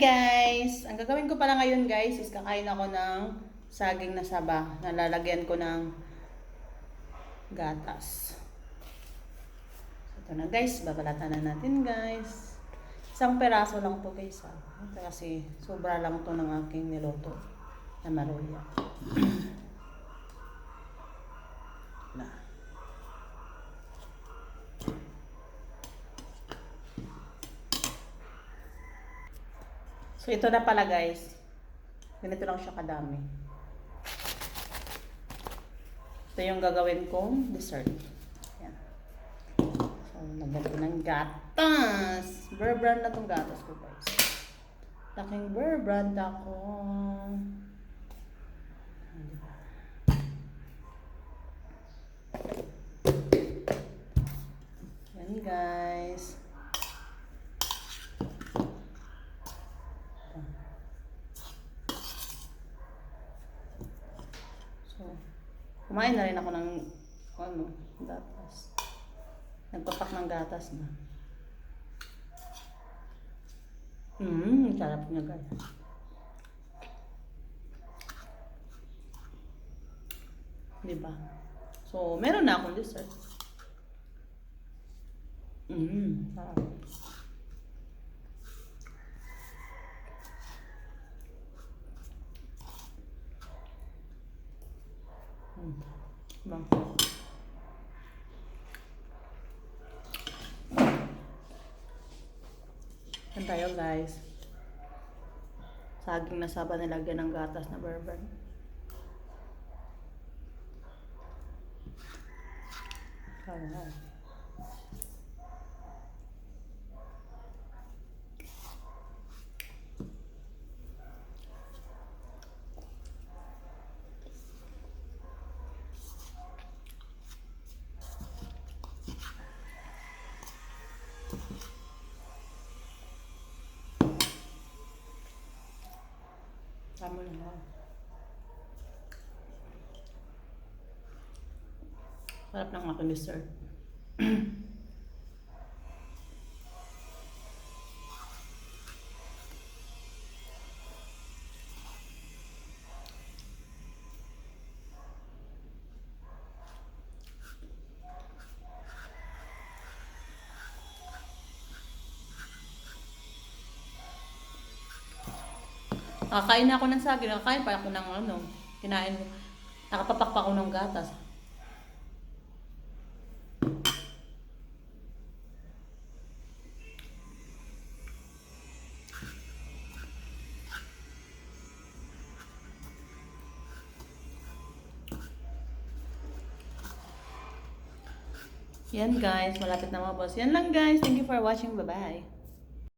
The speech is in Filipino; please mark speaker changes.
Speaker 1: guys! Ang gagawin ko pala ngayon guys is kakain ako ng saging na saba. Nalalagyan ko ng gatas. Ito na guys, babalatan na natin guys. Isang peraso lang to guys ha. Kasi sobra lang to ng aking niloto na maruya. So ito na pala guys. Ganito lang siya kadami. Ito yung gagawin kong dessert. Yan. So lagyan ko ng gatas. Bear brand na tong gatas ko guys. Laking Bear brand ako. Yan guys. So, kumain na rin ako ng gatas. Nagpapak ng gatas na. Sarap niya guys. Diba? So, meron na akong dessert. Sarap. Bang. Yan tayo guys. Saging na saba nilagyan ng gatas na Bear brand. Tama na. Sarap ng aking dessert. Kakain na ako ng saging. Kakain pa ako ng kinain mo. Nakapapak pa ako ng gatas. Yan guys, malapit na mga boss. Yan lang guys. Thank you for watching. Bye-bye.